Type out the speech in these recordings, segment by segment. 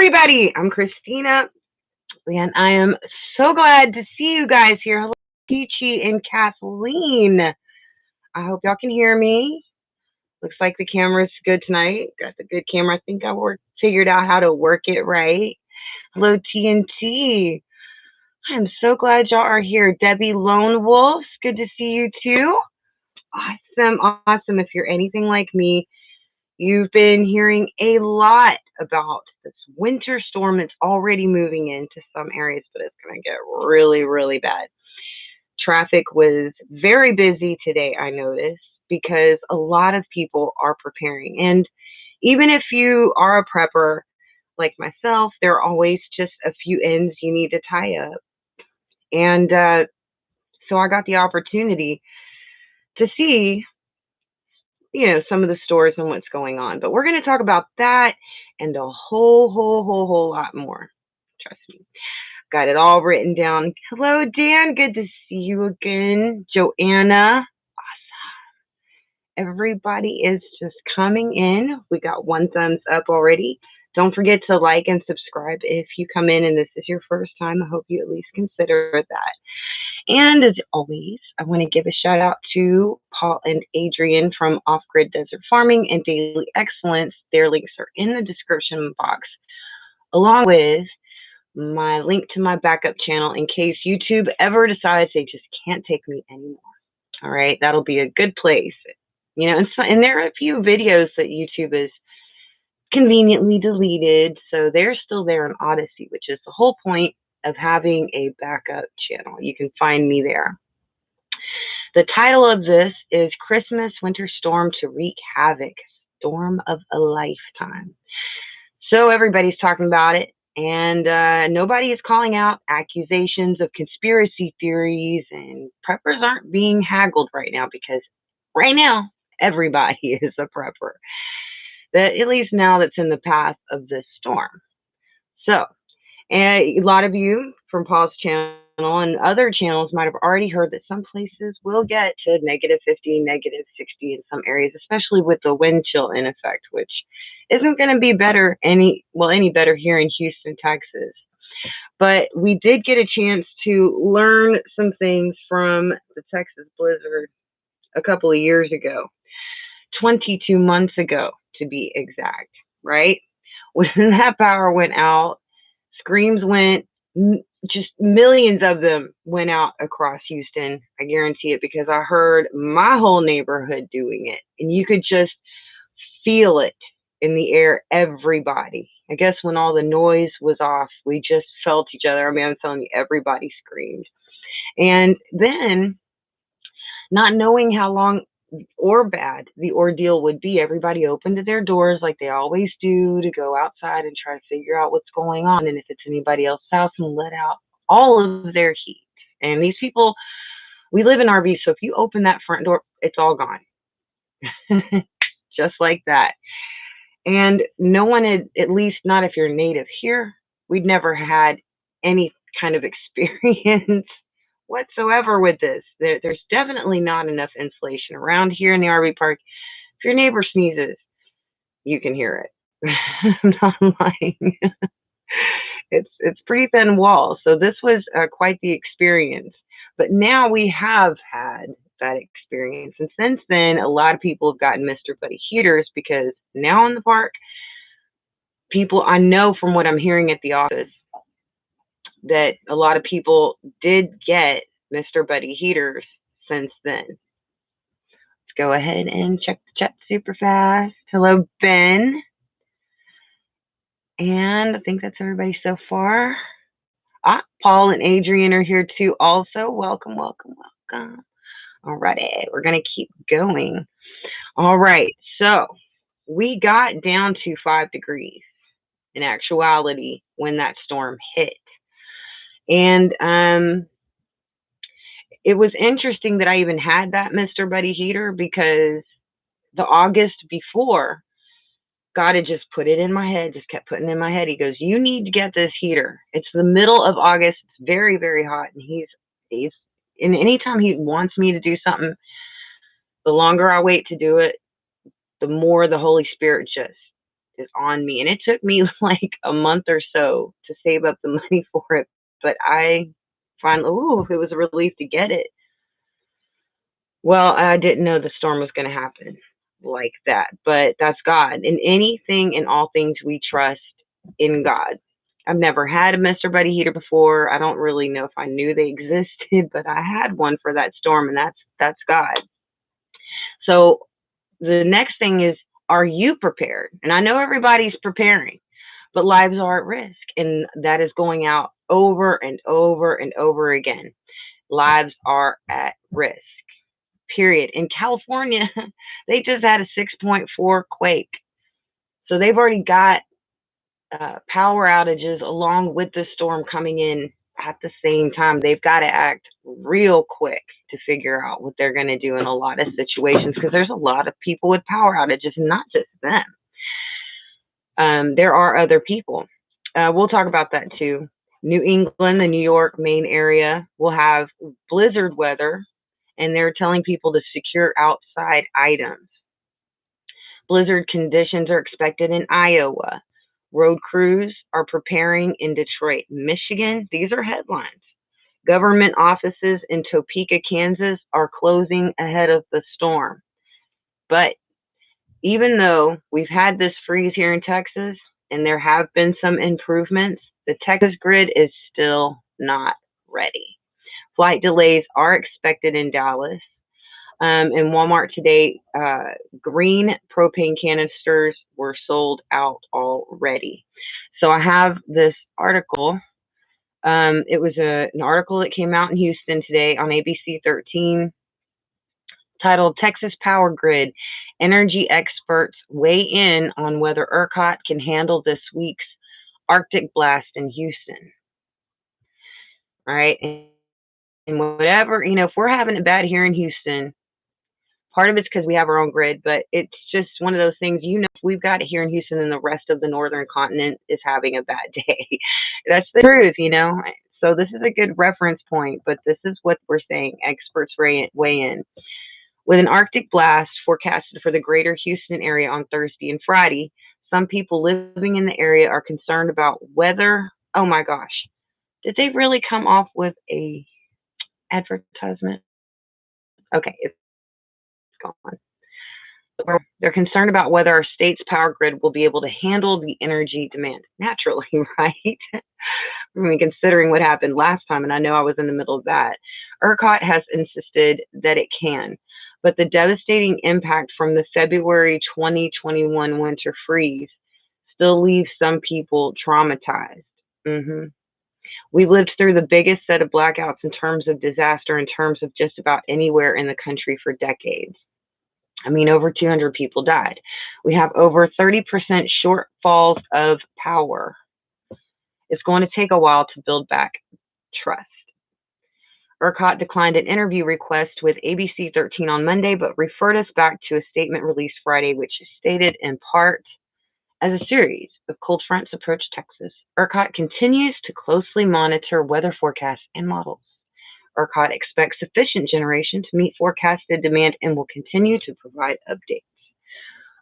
everybody. I'm Christina, and I am so glad to see you guys here. Hello, Peachy and Kathleen. I hope y'all can hear me. Looks like the camera's good tonight. Got the good camera. I think figured out how to work it right. Hello, TNT. I'm so glad y'all are here. Debbie Lone Wolf, good to see you too. Awesome, awesome. If you're anything like me, you've been hearing a lot about this winter storm that's already moving into some areas, but it's going to get really, really bad. Traffic was very busy today, I noticed, because a lot of people are preparing. And even if you are a prepper like myself, there are always just a few ends you need to tie up. And so I got the opportunity to see some of the stores and what's going on. But we're going to talk about that and a whole lot more. Trust me. Got it all written down. Hello, Dan. Good to see you again. Joanna. Awesome. Everybody is just coming in. We got one thumbs up already. Don't forget to like and subscribe if you come in and this is your first time. I hope you at least consider that. And as always, I want to give a shout out to Paul and Adrian from Off Grid Desert Farming and Daily Excellence. Their links are in the description box, along with my link to my backup channel in case YouTube ever decides they just can't take me anymore. All right, that'll be a good place. And there are a few videos that YouTube has conveniently deleted, so they're still there on Odyssey, which is the whole point of having a backup channel. You can find me there. The title of this is Christmas Winter Storm to Wreak Havoc, Storm of a Lifetime. So everybody's talking about it, and nobody is calling out accusations of conspiracy theories, and preppers aren't being haggled right now because right now everybody is a prepper. At least now that's in the path of this storm. So, and a lot of you from Paul's channel and other channels might have already heard that some places will get to -50, -60 in some areas, especially with the wind chill in effect, which isn't going to be any better here in Houston, Texas. But we did get a chance to learn some things from the Texas blizzard a couple of years ago, 22 months ago to be exact, right? When that power went out, screams went, just millions of them went out across Houston. I guarantee it because I heard my whole neighborhood doing it. And you could just feel it in the air, everybody. I guess when all the noise was off, we just felt each other. I mean, I'm telling you, everybody screamed. And then, not knowing how long or bad the ordeal would be, everybody opened their doors like they always do to go outside and try to figure out what's going on and if it's anybody else's house and let out all of their heat. And these people, we live in RVs, so if you open that front door, it's all gone. Just like that. And no one had, at least not if you're native here, we'd never had any kind of experience whatsoever with this. There's definitely not enough insulation around here in the RV park. If your neighbor sneezes, you can hear it. I'm not lying. It's pretty thin wall. So this was quite the experience. But now we have had that experience. And since then, a lot of people have gotten Mr. Buddy heaters because now in the park, people, I know from what I'm hearing at the office, that a lot of people did get Mr. Buddy heaters since then. Let's go ahead and check the chat super fast. Hello, Ben. And I think that's everybody so far. Paul and Adrian are here too also. Welcome, welcome, welcome. All righty, we're going to keep going. All right, so we got down to 5 degrees in actuality when that storm hit. And it was interesting that I even had that Mr. Buddy heater because the August before, God had just put it in my head, just kept putting it in my head. He goes, you need to get this heater. It's the middle of August. It's very, very hot. And and anytime he wants me to do something, the longer I wait to do it, the more the Holy Spirit just is on me. And it took me like a month or so to save up the money for it. But I finally, ooh, it was a relief to get it. Well, I didn't know the storm was going to happen like that, but that's God. In anything and all things, we trust in God. I've never had a Mr. Buddy heater before. I don't really know if I knew they existed, but I had one for that storm, and that's God. So the next thing is, are you prepared? And I know everybody's preparing, but lives are at risk, and that is going out over and over and over again. Lives are at risk. Period. In California, they just had a 6.4 quake. So they've already got power outages along with the storm coming in at the same time. They've got to act real quick to figure out what they're going to do in a lot of situations, because there's a lot of people with power outages, not just them. There are other people. We'll talk about that too. New England, the New York, Maine area will have blizzard weather, and they're telling people to secure outside items. Blizzard conditions are expected in Iowa. Road crews are preparing in Detroit, Michigan. These are headlines. Government offices in Topeka, Kansas are closing ahead of the storm. But even though we've had this freeze here in Texas and there have been some improvements, the Texas grid is still not ready. Flight delays are expected in Dallas. In Walmart today, green propane canisters were sold out already. So I have this article. It was an article that came out in Houston today on ABC 13 titled Texas Power Grid. Energy experts weigh in on whether ERCOT can handle this week's Arctic blast in Houston. All right. And whatever, if we're having it bad here in Houston, part of it's because we have our own grid, but it's just one of those things, we've got it here in Houston and the rest of the northern continent is having a bad day. That's the truth, So this is a good reference point, but this is what we're saying. Experts weigh in. With an Arctic blast forecasted for the greater Houston area on Thursday and Friday, some people living in the area are concerned about whether, oh my gosh, did they really come off with a advertisement? Okay, it's gone. They're concerned about whether our state's power grid will be able to handle the energy demand. Naturally, right? Considering what happened last time, and I know I was in the middle of that. ERCOT has insisted that it can, but the devastating impact from the February 2021 winter freeze still leaves some people traumatized. We've lived through the biggest set of blackouts in terms of disaster, in terms of just about anywhere in the country for decades. Over 200 people died. We have over 30% shortfalls of power. It's going to take a while to build back trust. ERCOT declined an interview request with ABC 13 on Monday, but referred us back to a statement released Friday, which stated in part, as a series of cold fronts approach Texas, ERCOT continues to closely monitor weather forecasts and models. ERCOT expects sufficient generation to meet forecasted demand and will continue to provide updates.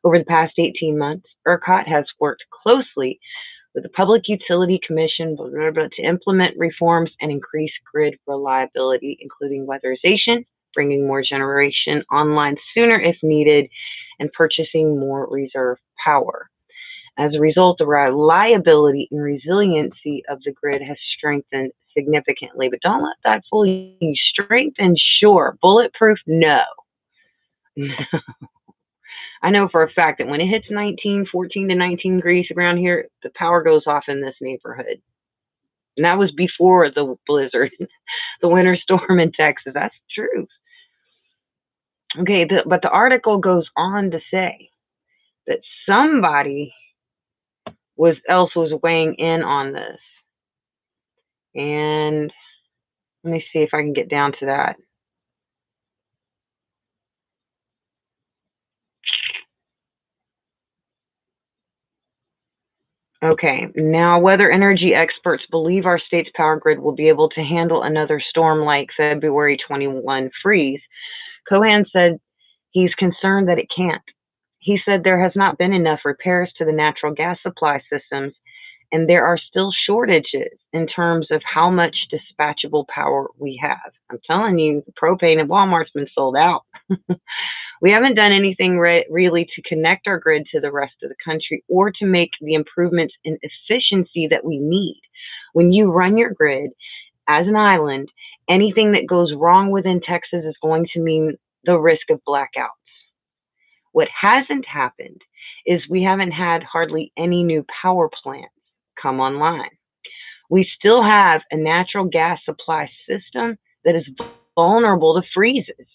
Over the past 18 months, ERCOT has worked closely with the Public Utility Commission to implement reforms and increase grid reliability, including weatherization, bringing more generation online sooner if needed, and purchasing more reserve power. As a result, the reliability and resiliency of the grid has strengthened significantly. But don't let that fool you. Strengthened, sure. Bulletproof, no. I know for a fact that when it hits 14 to 19 degrees around here, the power goes off in this neighborhood. And that was before the blizzard, the winter storm in Texas. That's the truth. Okay, but the article goes on to say that somebody else was weighing in on this. And let me see if I can get down to that. Okay, now weather energy experts believe our state's power grid will be able to handle another storm like February 21 freeze. Cohan said he's concerned that it can't. He said there has not been enough repairs to the natural gas supply systems, and there are still shortages in terms of how much dispatchable power we have. I'm telling you, propane at Walmart's been sold out. We haven't done anything really to connect our grid to the rest of the country or to make the improvements in efficiency that we need. When you run your grid as an island, anything that goes wrong within Texas is going to mean the risk of blackouts. What hasn't happened is we haven't had hardly any new power plants come online. We still have a natural gas supply system that is vulnerable to freezes.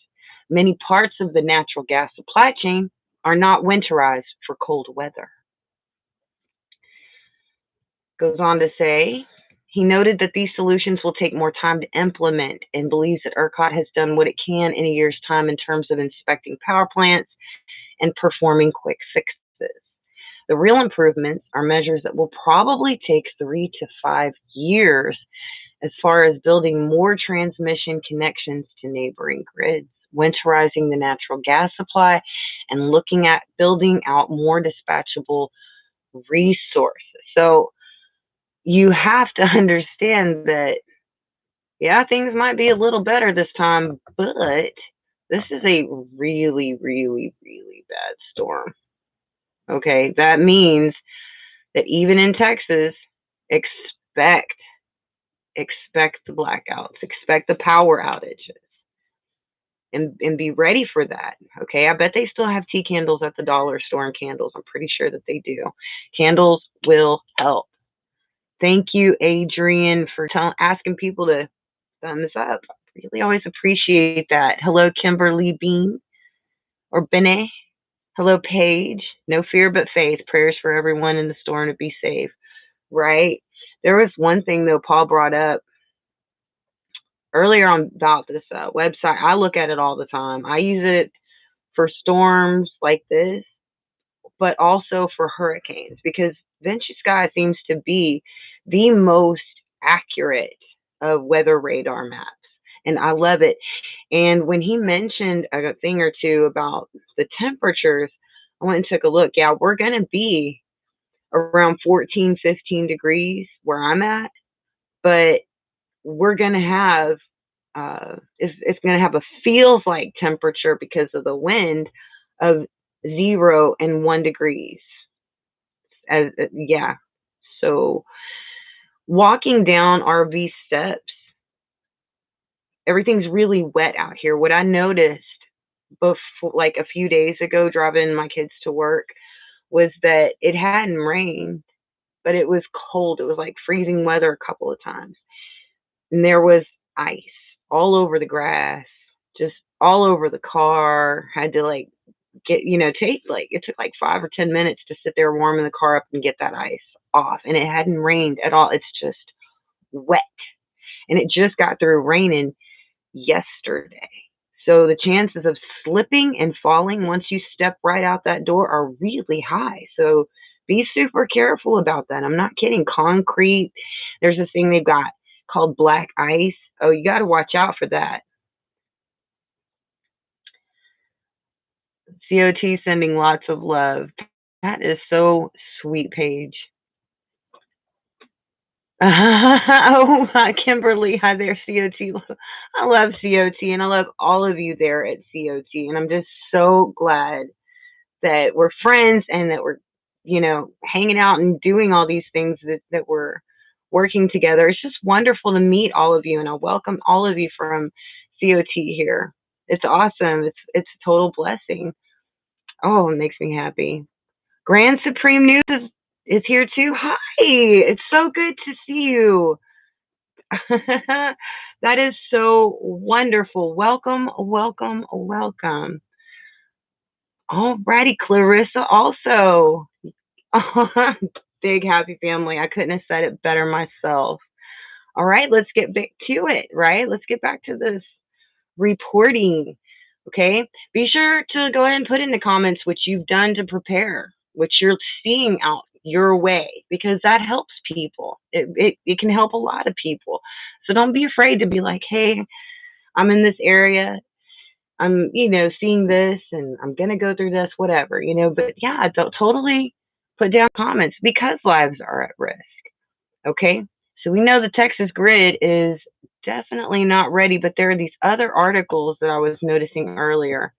Many parts of the natural gas supply chain are not winterized for cold weather. Goes on to say, he noted that these solutions will take more time to implement and believes that ERCOT has done what it can in a year's time in terms of inspecting power plants and performing quick fixes. The real improvements are measures that will probably take 3 to 5 years as far as building more transmission connections to neighboring grids, winterizing the natural gas supply, and looking at building out more dispatchable resources. So you have to understand that, yeah, things might be a little better this time, but this is a really, really, really bad storm. Okay, that means that even in Texas, expect the blackouts, expect the power outages, and be ready for that. Okay, I bet they still have tea candles at the dollar store and candles. I'm pretty sure that they do. Candles will help. Thank you, Adrian, for asking people to thumbs up. I really always appreciate that. Hello, Kimberly Bean or Bene. Hello, Paige. No fear but faith. Prayers for everyone in the storm to be safe. Right? There was one thing, though, Paul brought up earlier on about this website. I look at it all the time. I use it for storms like this, but also for hurricanes because Vinci Sky seems to be the most accurate of weather radar maps. And I love it. And when he mentioned a thing or two about the temperatures, I went and took a look. Yeah, we're going to be around 14, 15 degrees where I'm at, but we're going to have, it's going to have a feels like temperature because of the wind of 0 and 1 degrees. Yeah. So walking down RV steps, everything's really wet out here. What I noticed before, like a few days ago, driving my kids to work, was that it hadn't rained, but it was cold. It was like freezing weather a couple of times. And there was ice all over the grass, just all over the car. Had to like get, it took like 5 or 10 minutes to sit there warming the car up and get that ice off. And it hadn't rained at all. It's just wet. And it just got through raining yesterday. So the chances of slipping and falling once you step right out that door are really high. So be super careful about that. I'm not kidding. Concrete, there's this thing they've got called black ice. Oh, you got to watch out for that. COT sending lots of love. That is so sweet, Paige. Oh, Kimberly, hi there, COT. I love COT, and I love all of you there at COT, and I'm just so glad that we're friends and that we're, hanging out and doing all these things that we're working together. It's just wonderful to meet all of you, and I welcome all of you from COT here. It's awesome. It's a total blessing. Oh, it makes me happy. Grand Supreme News is here too. Hi, it's so good to see you. That is so wonderful. Welcome, welcome, welcome. Alrighty, Clarissa also. Big happy family. I couldn't have said it better myself. All right, let's get back to it, right? Let's get back to this reporting. Okay, be sure to go ahead and put in the comments what you've done to prepare, what you're seeing out your way, because that helps people. It can help a lot of people. So don't be afraid to be like, hey, I'm in this area. I'm, seeing this and I'm going to go through this, whatever, but yeah, don't totally put down comments because lives are at risk. Okay. So we know the Texas grid is definitely not ready, but there are these other articles that I was noticing earlier.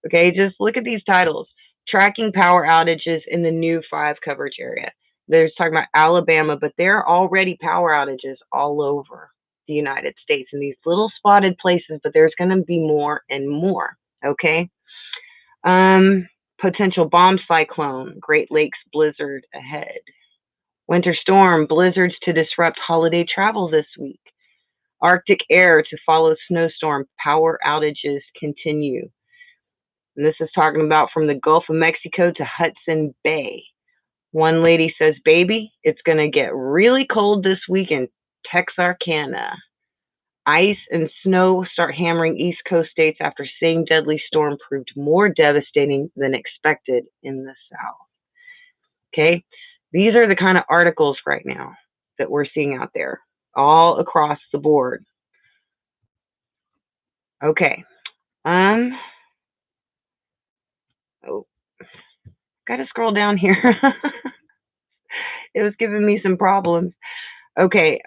Okay. Just look at these titles: tracking power outages in the new 5 coverage area. There's talking about Alabama, but there are already power outages all over the United States in these little spotted places, but there's going to be more and more. Okay. Um, Potential bomb cyclone, Great Lakes blizzard ahead. Winter storm, blizzards to disrupt holiday travel this week. Arctic air to follow snowstorm, power outages continue. And this is talking about from the Gulf of Mexico to Hudson Bay. One lady says, baby, it's going to get really cold this week in Texarkana. Ice and snow start hammering East Coast states after same deadly storm proved more devastating than expected in the South. Okay, these are the kind of articles right now that we're seeing out there all across the board. Okay. Oh, gotta scroll down here. It was giving me some problems. Okay.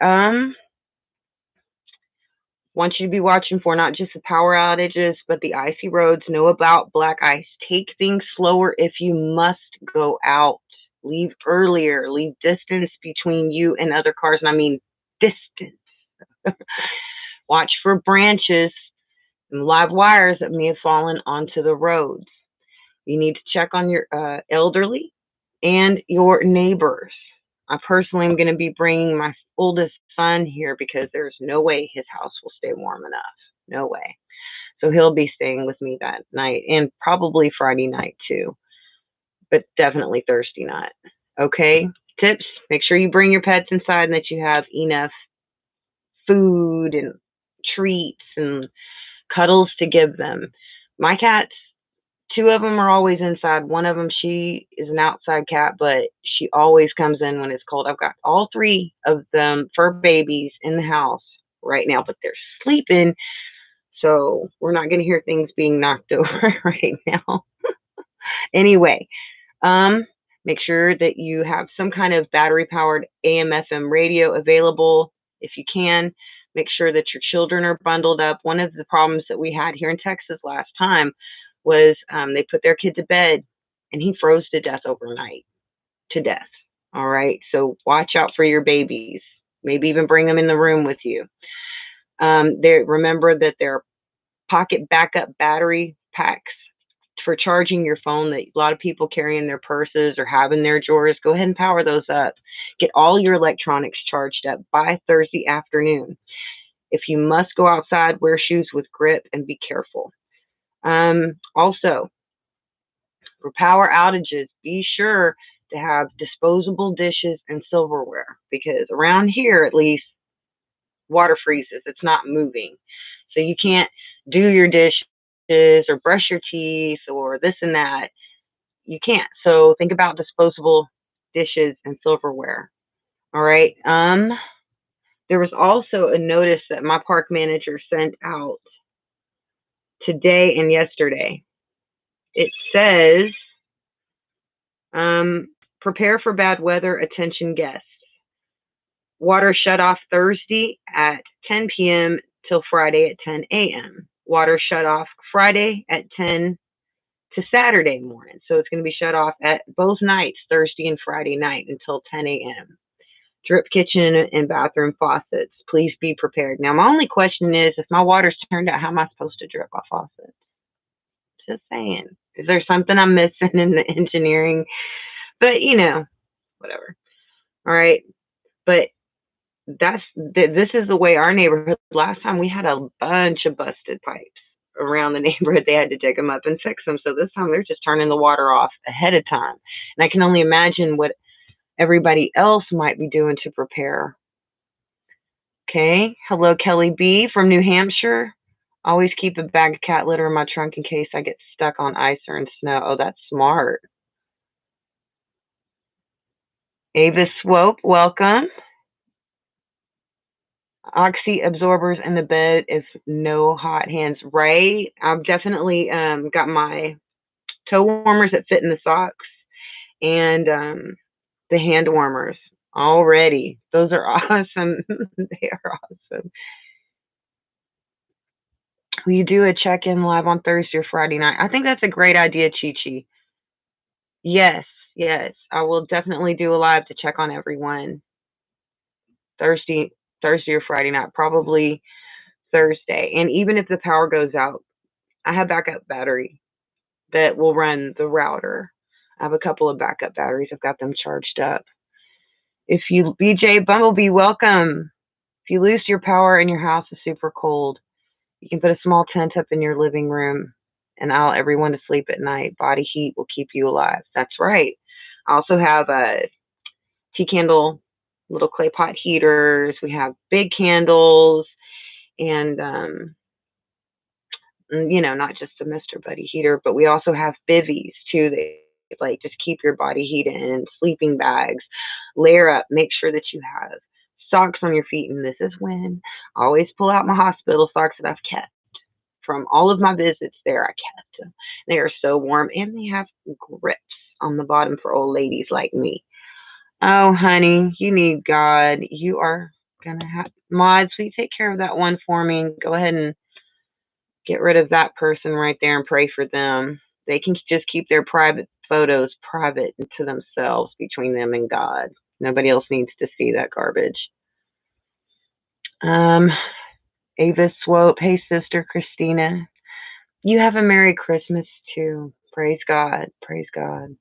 Want you to be watching for not just the power outages, but the icy roads. Know about black ice. Take things slower if you must go out. Leave earlier. Leave distance between you and other cars. And I mean distance. Watch for branches and live wires that may have fallen onto the roads. You need to check on your elderly and your neighbors. I personally am going to be bringing my oldest son here because there's no way his house will stay warm enough. No way. So he'll be staying with me that night and probably Friday night too, but definitely Thursday night. Okay. Tips: make sure you bring your pets inside and that you have enough food and treats and cuddles to give them. My cats, 2 of them are always inside. One of them, she is an outside cat, but she always comes in when it's cold. I've got all 3 of them fur babies in the house right now, but they're sleeping, so we're not going to hear things being knocked over right now. Anyway, make sure that you have some kind of battery-powered AM/FM radio available if you can. Make sure that your children are bundled up. One of the problems that we had here in Texas last time was they put their kid to bed and he froze to death overnight. To death. All right. So watch out for your babies. Maybe even bring them in the room with you. Remember that there are pocket backup battery packs for charging your phone that a lot of people carry in their purses or have in their drawers. Go ahead and power those up. Get all your electronics charged up by Thursday afternoon. If you must go outside, wear shoes with grip and be careful. Also, for power outages, be sure to have disposable dishes and silverware because around here, at least, water freezes. It's not moving. So you can't do your dishes or brush your teeth or this and that. You can't. So think about disposable dishes and silverware. All right. There was also a notice that my park manager sent out today and yesterday. It says, prepare for bad weather, attention guests. Water shut off Thursday at 10 p.m. till Friday at 10 a.m. Water shut off Friday at 10 to Saturday morning. So it's going to be shut off at both nights, Thursday and Friday night until 10 a.m. Drip kitchen and bathroom faucets. Please be prepared. Now, my only question is, if my water's turned out, how am I supposed to drip my faucets? Just saying. Is there something I'm missing in the engineering? But, whatever. All right. But this is the way our neighborhood, last time we had a bunch of busted pipes around the neighborhood. They had to dig them up and fix them. So this time they're just turning the water off ahead of time. And I can only imagine what everybody else might be doing to prepare. Okay. Hello, Kelly B from New Hampshire. Always keep a bag of cat litter in my trunk in case I get stuck on ice or in snow. Oh, that's smart. Avis Swope, welcome. Oxy absorbers in the bed is no hot hands, right? I've definitely got my toe warmers that fit in the socks and the hand warmers already. Those are awesome. They are awesome. Will you do a check in live on Thursday or Friday night? I think that's a great idea, Chi Chi. Yes, yes. I will definitely do a live to check on everyone Thursday, Thursday or Friday night, probably Thursday. And even if the power goes out, I have backup battery that will run the router. I have a couple of backup batteries. I've got them charged up. If you, BJ Bumblebee, welcome. If you lose your power and your house is super cold, you can put a small tent up in your living room and allow everyone to sleep at night. Body heat will keep you alive. That's right. I also have a tea candle, little clay pot heaters. We have big candles and, not just the Mr. Buddy heater, but we also have bivvies too. They like just keep your body heated, and sleeping bags. Layer up. Make sure that you have socks on your feet. And this is when I always pull out my hospital socks that I've kept from all of my visits there. I kept them. They are so warm, and they have grips on the bottom for old ladies like me. Oh, honey, you need God. You are gonna have mods. Will you take care of that one for me? Go ahead and get rid of that person right there and pray for them. They can just keep their private photos private to themselves, between them and God. Nobody else needs to see that garbage. Ava Swope. Hey, Sister Christina. You have a Merry Christmas too. Praise God. Praise God.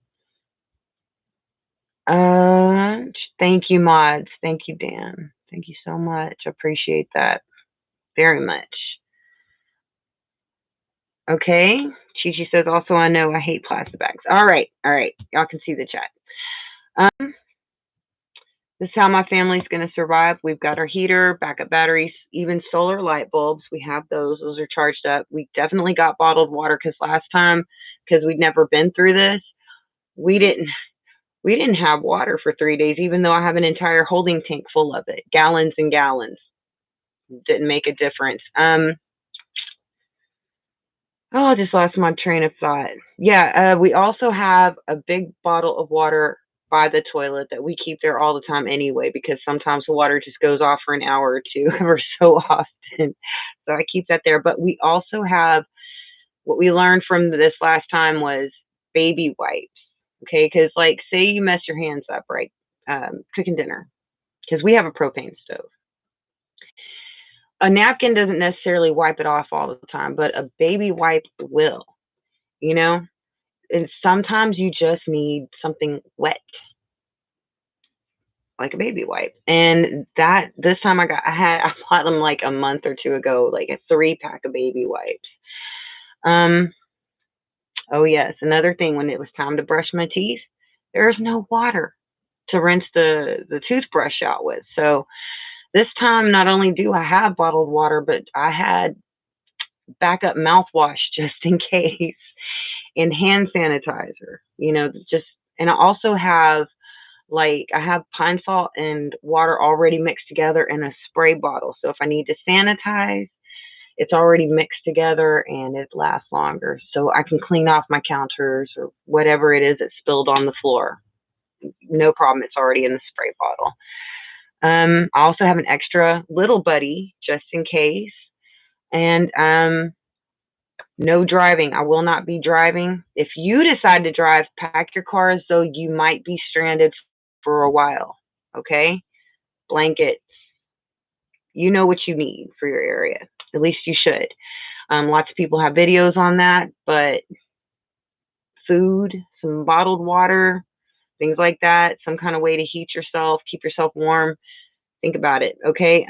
Thank you, mods. Thank you, Dan. Thank you so much. I appreciate that very much. Okay. Chi Chi says also, I know I hate plastic bags. All right. All right. Y'all can see the chat. This is how my family's going to survive. We've got our heater, backup batteries, even solar light bulbs. We have those. Those are charged up. We definitely got bottled water because last time, because we'd never been through this, we didn't have water for 3 days, even though I have an entire holding tank full of it, gallons and gallons. Didn't make a difference. I just lost my train of thought. Yeah, we also have a big bottle of water by the toilet that we keep there all the time anyway, because sometimes the water just goes off for an hour or two or so often. So I keep that there. But we also have, what we learned from this last time was baby wipes. Okay, because like say you mess your hands up, right? Cooking dinner, because we have a propane stove. A napkin doesn't necessarily wipe it off all the time, but a baby wipe will, you know? And sometimes you just need something wet, like a baby wipe. And that this time I bought them like a month or two ago, like a 3-pack of baby wipes. Oh yes, another thing, when it was time to brush my teeth, there's no water to rinse the toothbrush out with. So this time, not only do I have bottled water, but I had backup mouthwash just in case, and hand sanitizer, just, and I also have, like, I have pine salt and water already mixed together in a spray bottle. So if I need to sanitize, it's already mixed together and it lasts longer. So I can clean off my counters or whatever it is that spilled on the floor. No problem. It's already in the spray bottle. I also have an extra little buddy just in case. And no driving. I will not be driving. If you decide to drive, pack your car as though you might be stranded for a while. Okay? Blankets. You know what you need for your area. At least you should. Lots of people have videos on that, but food, some bottled water, things like that, some kind of way to heat yourself, keep yourself warm. Think about it. Okay?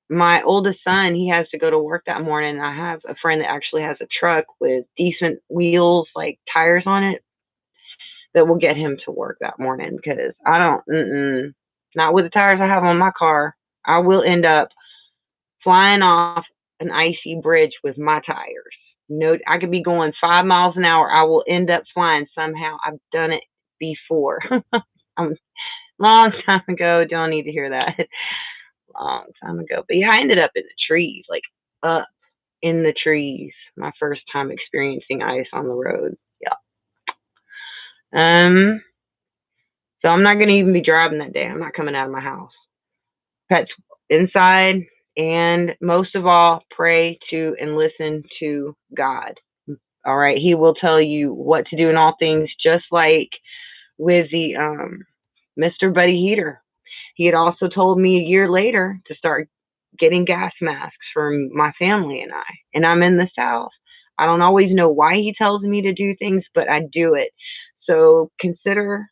My oldest son, he has to go to work that morning. I have a friend that actually has a truck with decent wheels, like tires on it, that will get him to work that morning, because I don't, not with the tires I have on my car. I will end up flying off an icy bridge with my tires. No, I could be going 5 miles an hour. I will end up flying somehow. I've done it before. Long time ago. Don't need to hear that. Long time ago. But yeah, I ended up in the trees, like up in the trees. My first time experiencing ice on the road. Yeah. Um. So I'm not gonna even be driving that day. I'm not coming out of my house. Pets inside, and most of all, pray to and listen to God. All right, He will tell you what to do in all things, just like with the Mr. Buddy Heater. He had also told me a year later to start getting gas masks for my family and I. And I'm in the South. I don't always know why he tells me to do things, but I do it. So consider,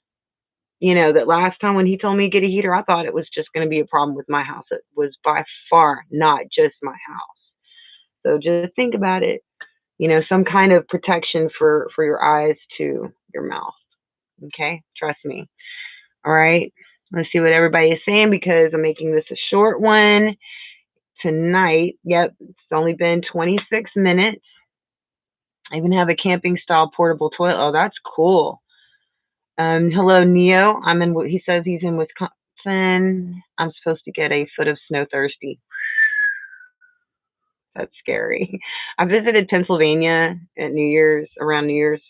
that last time when he told me to get a heater, I thought it was just going to be a problem with my house. It was by far not just my house. So just think about it. Some kind of protection for your eyes to your mouth. Okay? Trust me. All right. Let's see what everybody is saying because I'm making this a short one tonight. Yep, it's only been 26 minutes. I even have a camping style portable toilet. Oh, that's cool. Hello, Neo. He says he's in Wisconsin. I'm supposed to get a foot of snow thirsty. That's scary. I visited Pennsylvania at around New Year's,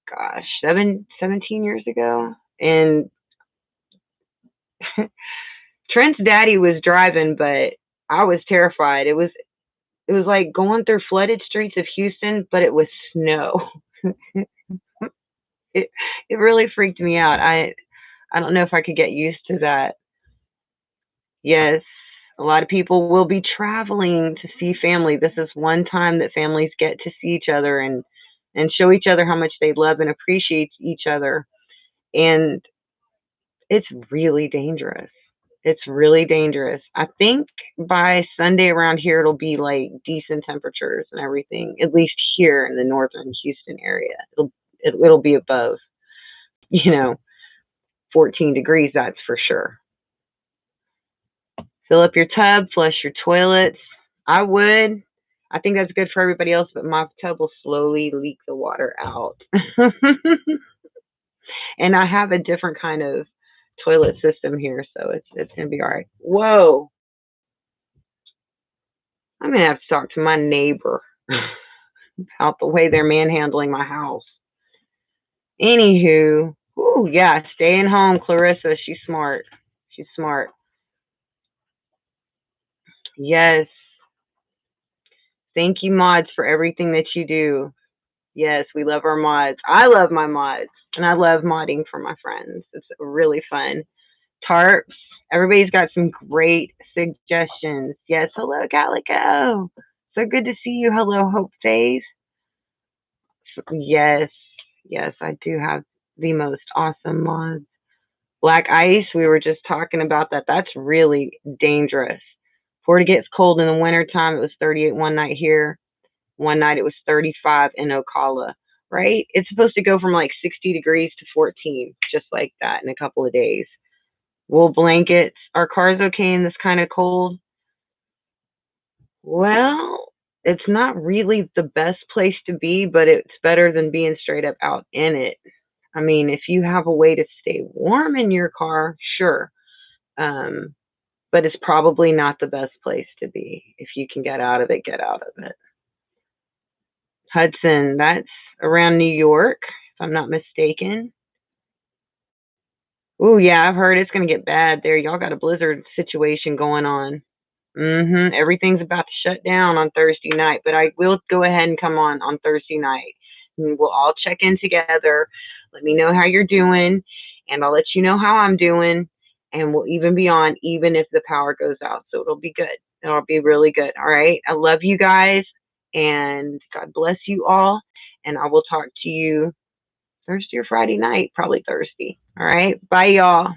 gosh, 17 years ago. And Trent's daddy was driving, but I was terrified. It was like going through flooded streets of Houston, but it was snow. it it really freaked me out. I don't know if I could get used to that. Yes, a lot of people will be traveling to see family. This is one time that families get to see each other and show each other how much they love and appreciate each other. And it's really dangerous. It's really dangerous. I think by Sunday around here it'll be like decent temperatures and everything. At least here in the northern Houston area, it'll be above, you know, 14 degrees. That's for sure. Fill up your tub, flush your toilets. I would. I think that's good for everybody else, but my tub will slowly leak the water out. And I have a different kind of toilet system here, so it's gonna be all right. Whoa, I'm gonna have to talk to my neighbor about the way they're manhandling my house. Anywho, ooh, yeah, staying home, Clarissa. She's smart. She's smart. Yes. Thank you, mods, for everything that you do. Yes, we love our mods. I love my mods, and I love modding for my friends. It's really fun. Tarps. Everybody's got some great suggestions. Yes, hello, Calico. So good to see you. Hello, Hope Phase. Yes, yes, I do have the most awesome mods. Black ice, we were just talking about that. That's really dangerous. Before it gets cold in the wintertime, it was 38 one night here. One night it was 35 in Ocala, right? It's supposed to go from like 60 degrees to 14, just like that in a couple of days. Wool blankets. Are cars okay in this kind of cold? Well, it's not really the best place to be, but it's better than being straight up out in it. I mean, if you have a way to stay warm in your car, sure. Um, but it's probably not the best place to be. If you can get out of it, get out of it. Hudson, that's around New York, if I'm not mistaken. Oh yeah, I've heard it's gonna get bad there. Y'all got a blizzard situation going on. Everything's about to shut down on Thursday night, but I will go ahead and come on Thursday night. And we'll all check in together. Let me know how you're doing, and I'll let you know how I'm doing. And we'll even be on even if the power goes out. So it'll be good. It'll be really good. All right. I love you guys, and God bless you all. And I will talk to you Thursday or Friday night, probably Thursday. All right. Bye, y'all.